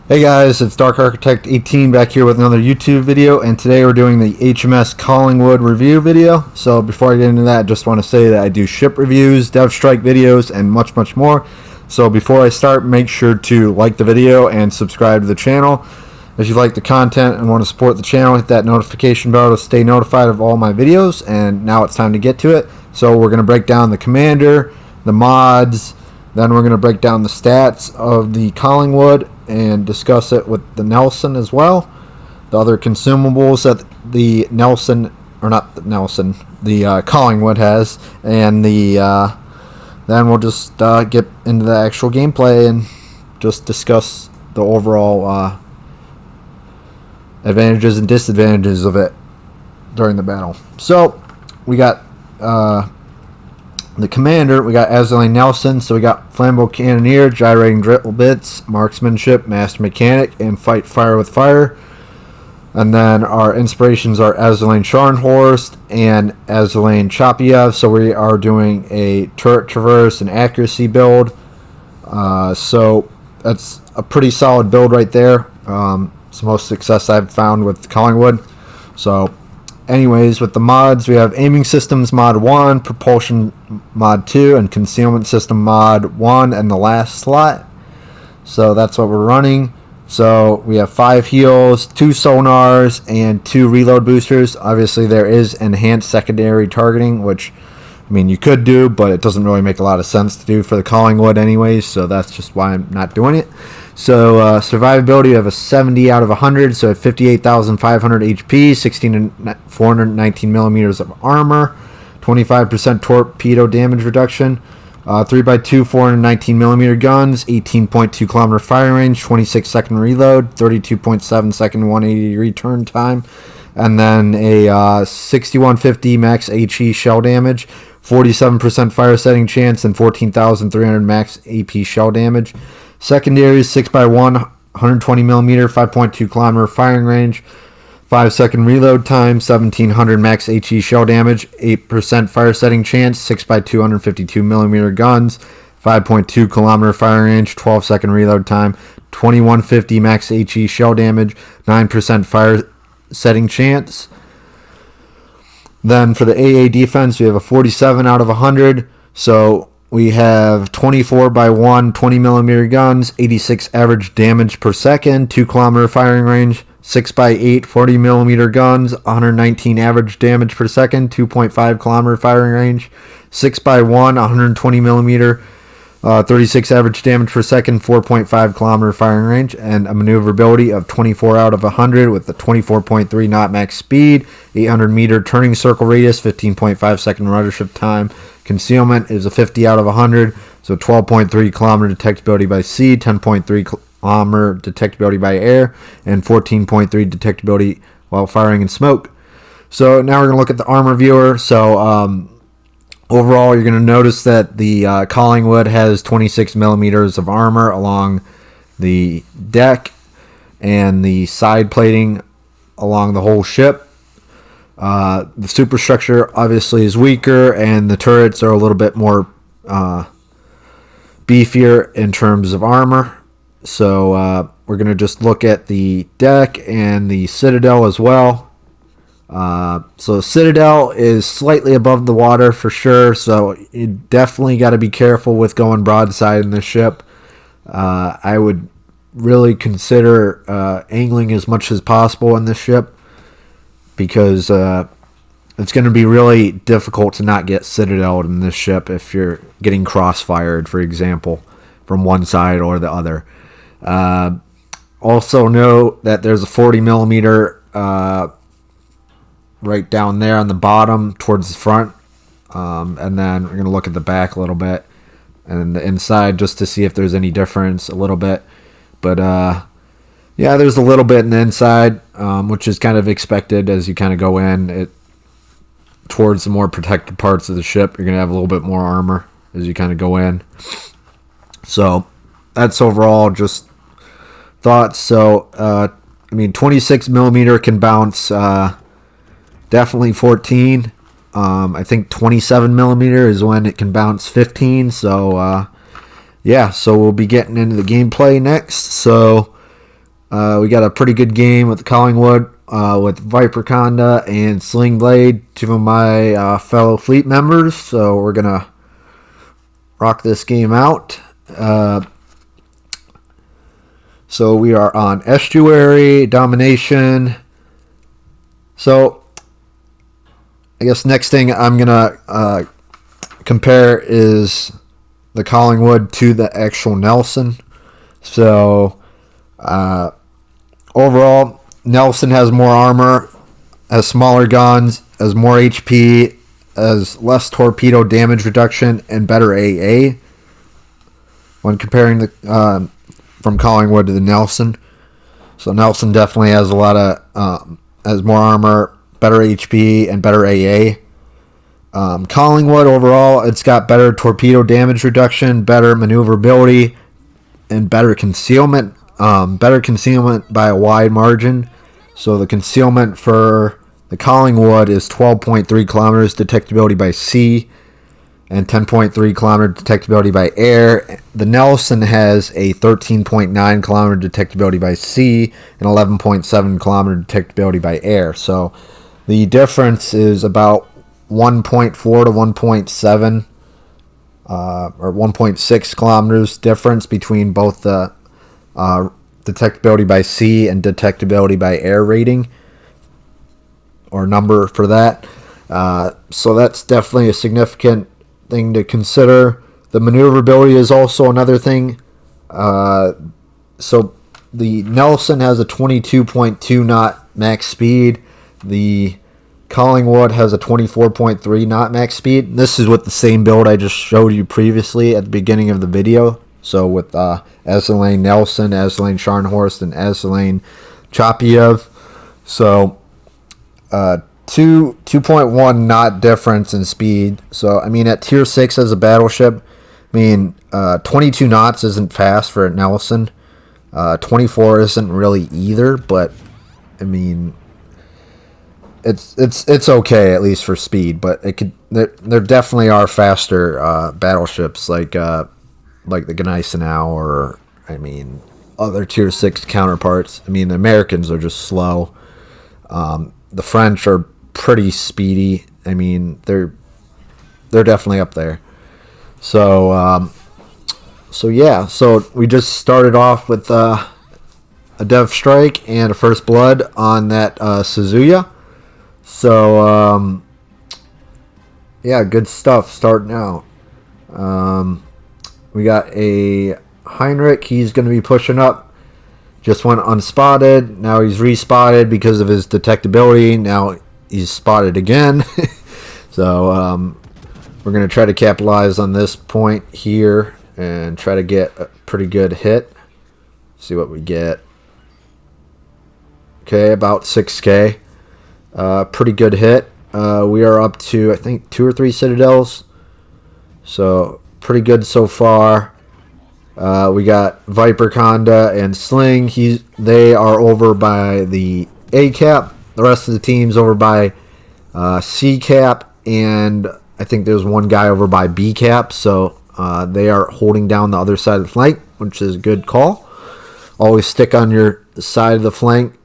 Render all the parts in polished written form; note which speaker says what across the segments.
Speaker 1: Hey guys, it's Dark Architect 18 back here with another YouTube video, and today we're doing the HMS Collingwood review video. So before I get into that, I just want to say that I do ship reviews, dev strike videos, and much more. So before I start, make sure to like the video and subscribe to the channel. If you like the content and want to support the channel, hit that notification bell to stay notified of all my videos. And now it's time to get to it. So we're going to break down the commander, the mods, then we're going to break down the stats of the Collingwood and discuss it with the Nelson as well. The other consumables that the Nelson, or not the Nelson, the Collingwood has, and then we'll just get into the actual gameplay and just discuss the overall advantages and disadvantages of it during the battle. So we got the commander, we got Azrael Nelson, so we got Flambeau Cannoneer, Gyrating Dribble Bits, Marksmanship, Master Mechanic, and Fight Fire with Fire. And then our inspirations are Azrael Scharnhorst and Azrael Chapiev, so we are doing a turret traverse and accuracy build. So that's a pretty solid build right there. It's the most success I've found with Collingwood. So anyways, with the mods, we have Aiming Systems Mod 1, Propulsion Mod 2, and Concealment System Mod 1 and the last slot. So that's what we're running. So we have 5 heals, 2 sonars, and 2 reload boosters. Obviously, there is enhanced secondary targeting, which, I mean, you could do, but it doesn't really make a lot of sense to do for the Collingwood anyways, so that's just why I'm not doing it. So survivability, you have a 70 out of 100, so at 58,500 HP, 419 millimeters of armor, 25% torpedo damage reduction, 3x2 419 millimeter guns, 18.2 kilometer firing range, 26 second reload, 32.7 second 180 return time, and then a 6150 max HE shell damage, 47% fire setting chance, and 14,300 max AP shell damage. Secondary is 6x1, 120 millimeter, 5.2 kilometer firing range, 5 second reload time, 1700 max HE shell damage, 8% fire setting chance, 6x2, 152 millimeter guns, 5.2 kilometer firing range, 12 second reload time, 2150 max HE shell damage, 9% fire setting chance. Then for the AA defense, we have a 47 out of 100. So we have 24x1 20 millimeter guns, 86 average damage per second, 2 kilometer firing range, 6x8 40 millimeter guns, 119 average damage per second, 2.5 kilometer firing range, 6x1 120 millimeter, 36 average damage per second, 4.5 kilometer firing range, and a maneuverability of 24 out of 100 with the 24.3 knot max speed, 800 meter turning circle radius, 15.5 second rudder shift time. Concealment is a 50 out of 100, so 12.3 kilometer detectability by sea, 10.3 kilometer detectability by air, and 14.3 detectability while firing in smoke. So now we're going to look at the armor viewer. So overall, you're going to notice that the Collingwood has 26 millimeters of armor along the deck and the side plating along the whole ship. The superstructure obviously is weaker, and the turrets are a little bit more beefier in terms of armor. So we're going to just look at the deck and the citadel as well. So Citadel is slightly above the water for sure, so you definitely got to be careful with going broadside in the ship. I would really consider angling as much as possible in this ship, because it's going to be really difficult to not get citadeled in this ship if you're getting crossfired, for example, from one side or the other. Also note that there's a 40 millimeter right down there on the bottom towards the front, and then we're going to look at the back a little bit and the inside just to see if there's any difference a little bit. But yeah, there's a little bit in the inside, which is kind of expected as you kind of go in towards the more protected parts of the ship. You're going to have a little bit more armor as you kind of go in. So that's overall just thoughts. So I mean, 26 millimeter can bounce definitely 14. I think 27 millimeter is when it can bounce 15. So yeah, so we'll be getting into the gameplay next. So We got a pretty good game with Collingwood with Viper Conda and Sling Blade, two of my fellow fleet members. So we're going to rock this game out. So we are on Estuary, Domination. So I guess next thing I'm going to compare is the Collingwood to the actual Nelson. So overall, Nelson has more armor, has smaller guns, has more HP, has less torpedo damage reduction, and better AA when comparing the from Collingwood to the Nelson. So Nelson definitely has a lot of has more armor, better HP, and better AA. Collingwood overall, it's got better torpedo damage reduction, better maneuverability, and better concealment. Better concealment by a wide margin. So the concealment for the Collingwood is 12.3 kilometers detectability by sea and 10.3 kilometer detectability by air. The Nelson has a 13.9 kilometer detectability by sea and 11.7 kilometer detectability by air. So the difference is about 1.4 to 1.7 or 1.6 kilometers difference between both the detectability by sea and detectability by air rating or number for that. So that's definitely a significant thing to consider. The maneuverability is also another thing. So the Nelson has a 22.2 knot max speed. The Collingwood has a 24.3 knot max speed. This is with the same build I just showed you previously at the beginning of the video. So with Ezelane Nelson, Ezelane Scharnhorst, and Ezelane Chapiev. So 2.1 knot difference in speed. So I mean, at tier 6 as a battleship, I mean 22 knots isn't fast for a Nelson. 24 isn't really either, but I mean it's okay at least for speed. But it could there definitely are faster battleships like the Gneisenau or I mean other tier 6 counterparts. I mean the Americans are just slow. The French are pretty speedy. I mean they're definitely up there. So yeah. So we just started off with a Dev Strike and a First Blood on that Suzuya. So yeah, good stuff starting out. We got a Heinrich. He's going to be pushing up. Just went unspotted. Now he's respotted because of his detectability. Now he's spotted again. So we're going to try to capitalize on this point here and try to get a pretty good hit. See what we get. Okay, about 6K. Pretty good hit. We are up to, I think, 2 or 3 citadels. So pretty good so far. We got Viper Conda and Sling. They are over by the A cap. The rest of the team's over by C cap, and I think there's one guy over by B cap. So they are holding down the other side of the flank, which is a good call. Always stick on your side of the flank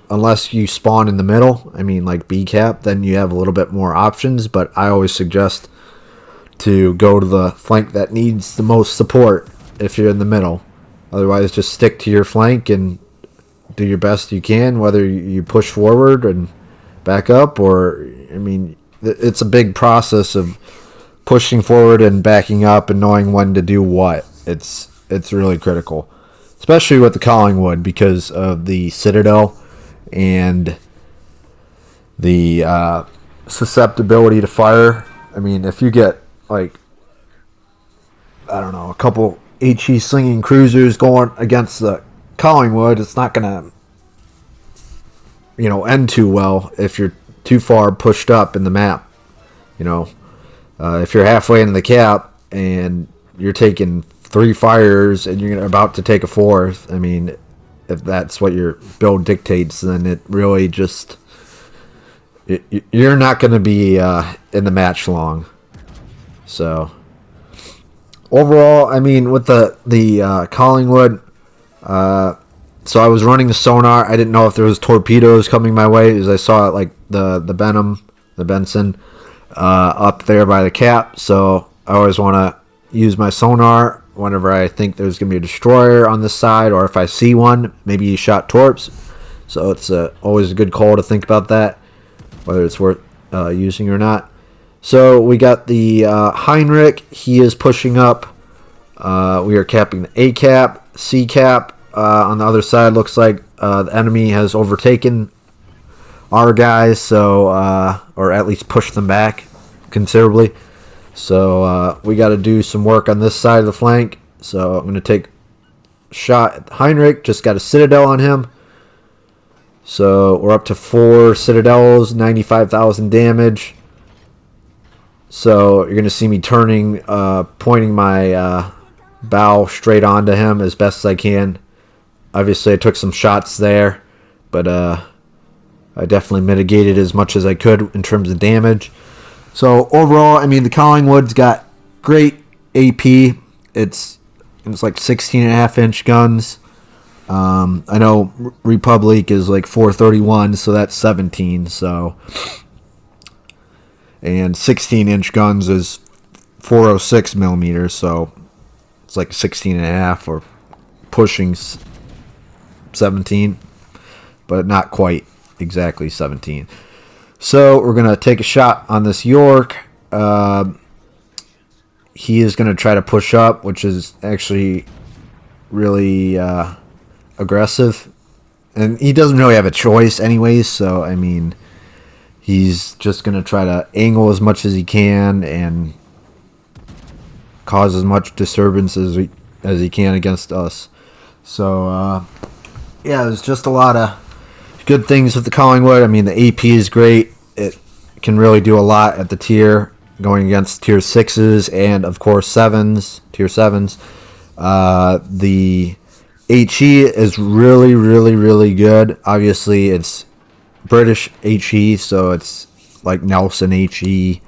Speaker 1: unless you spawn in the middle. I mean, like B cap, then you have a little bit more options. But I always suggest to go to the flank that needs the most support if you're in the middle. Otherwise, just stick to your flank and do your best you can, whether you push forward and back up or, I mean, it's a big process of pushing forward and backing up and knowing when to do what. It's really critical, especially with the Collingwood because of the Citadel and the susceptibility to fire. I mean, if you get like, I don't know, a couple HE slinging cruisers going against the Collingwood, it's not going to, end too well if you're too far pushed up in the map. If you're halfway into the cap and you're taking 3 fires and you're about to take a 4th, I mean, if that's what your build dictates, then it really just, you're not going to be in the match long. So overall, I mean, with the Collingwood, So I was running the sonar. I didn't know if there was torpedoes coming my way, as I saw like the Benson up there by the cap. So I always want to use my sonar whenever I think there's going to be a destroyer on this side, or if I see one, maybe he shot torps. So it's always a good call to think about that, whether it's worth using or not. So we got the Heinrich. He is pushing up. We are capping the A cap, C cap. On the other side, looks like the enemy has overtaken our guys, so or at least pushed them back considerably. So we got to do some work on this side of the flank. So I'm going to take a shot at Heinrich. Just got a citadel on him. So we're up to 4 citadels, 95,000 damage. So you're going to see me turning, pointing my bow straight onto him as best as I can. Obviously, I took some shots there, but I definitely mitigated as much as I could in terms of damage. So overall, I mean, the Collingwood's got great AP. It's like 16.5-inch guns. I know Republic is like 431, so that's 17. So, and 16-inch guns is 406 millimeters, so it's like 16.5 or pushing 17, but not quite exactly 17. So we're going to take a shot on this York. He is going to try to push up, which is actually really aggressive. And he doesn't really have a choice anyways, so, I mean, he's just going to try to angle as much as he can and cause as much disturbance as he can against us. So, yeah, there's just a lot of good things with the Collingwood. I mean, the AP is great. It can really do a lot at the tier, going against tier 6s and, of course, 7s, tier 7s. The HE is really, really, really good. Obviously, it's British HE, so it's like Nelson HE,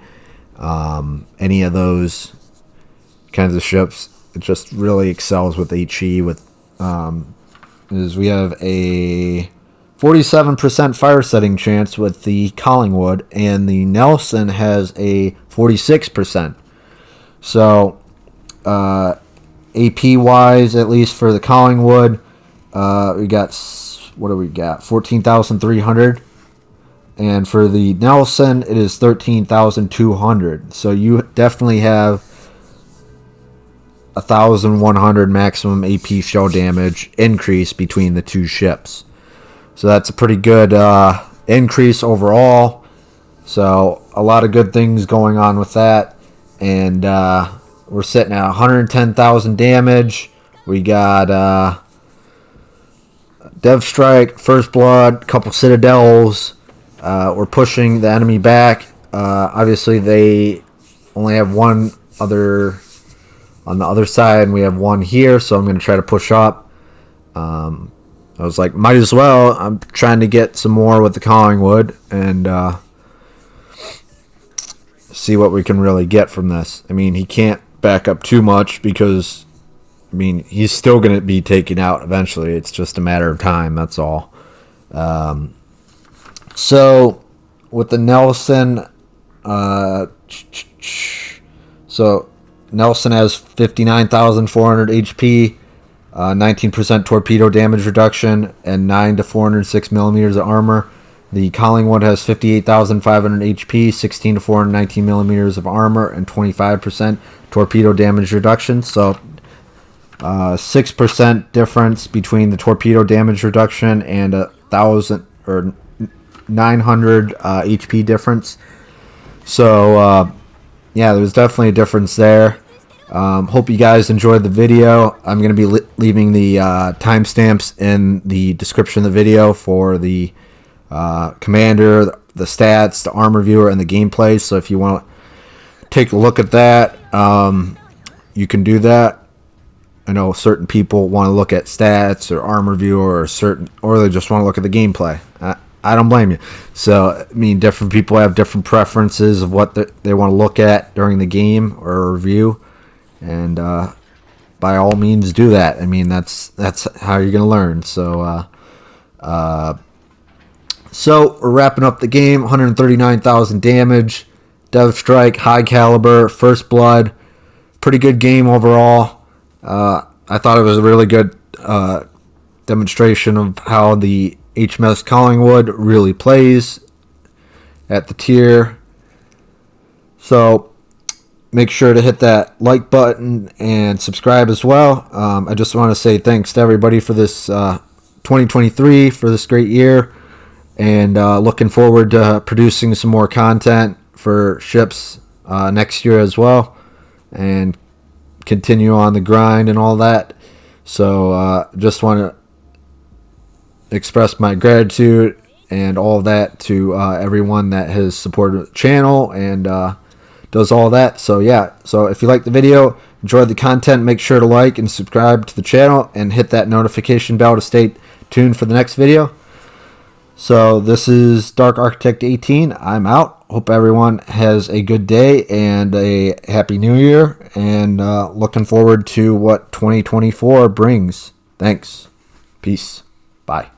Speaker 1: any of those kinds of ships. It just really excels with HE. With we have a 47% fire setting chance with the Collingwood, and the Nelson has a 46%. So, AP wise, at least for the Collingwood, we got, what do we got? 14,300. And for the Nelson, it is 13,200. So you definitely have 1,100 maximum AP shell damage increase between the two ships. So that's a pretty good increase overall. So a lot of good things going on with that. And we're sitting at 110,000 damage. We got Dev Strike, First Blood, couple Citadels. We're pushing the enemy back. Obviously, they only have one other on the other side, and we have one here, so I'm going to try to push up. I was like, might as well. I'm trying to get some more with the Collingwood and see what we can really get from this. I mean, he can't back up too much because, I mean, he's still going to be taken out eventually. It's just a matter of time, that's all. So, with the Nelson, so Nelson has 59,400 HP, 19% torpedo damage reduction, and 9 to 406 millimeters of armor. The Collingwood has 58,500 HP, 16 to 419 millimeters of armor, and 25% torpedo damage reduction. So, 6% difference between the torpedo damage reduction and 1,000 or 900 HP difference. So, yeah, there's definitely a difference there. Hope you guys enjoyed the video. I'm going to be leaving the timestamps in the description of the video for the commander, the stats, the armor viewer, and the gameplay. So if you want to take a look at that, you can do that. I know certain people want to look at stats or armor viewer or they just want to look at the gameplay. I don't blame you. So, I mean, different people have different preferences of what they want to look at during the game or review. And by all means do that. I mean, that's how you're gonna learn. So so we're wrapping up the game. 139,000 damage, Dev Strike, high caliber, first blood. Pretty good game overall. I thought it was a really good demonstration of how the HMS Collingwood really plays at the tier. So make sure to hit that like button and subscribe as well. I just want to say thanks to everybody for this 2023, for this great year, and looking forward to producing some more content for ships next year as well, and continue on the grind and all that. So just want to express my gratitude and all that to everyone that has supported the channel and does all that. So yeah, so if you like the video, enjoyed the content, make sure to like and subscribe to the channel and hit that notification bell to stay tuned for the next video. So this is Dark Architect 18. I'm out. Hope everyone has a good day and a happy new year, and looking forward to what 2024 brings. Thanks. Peace. Bye.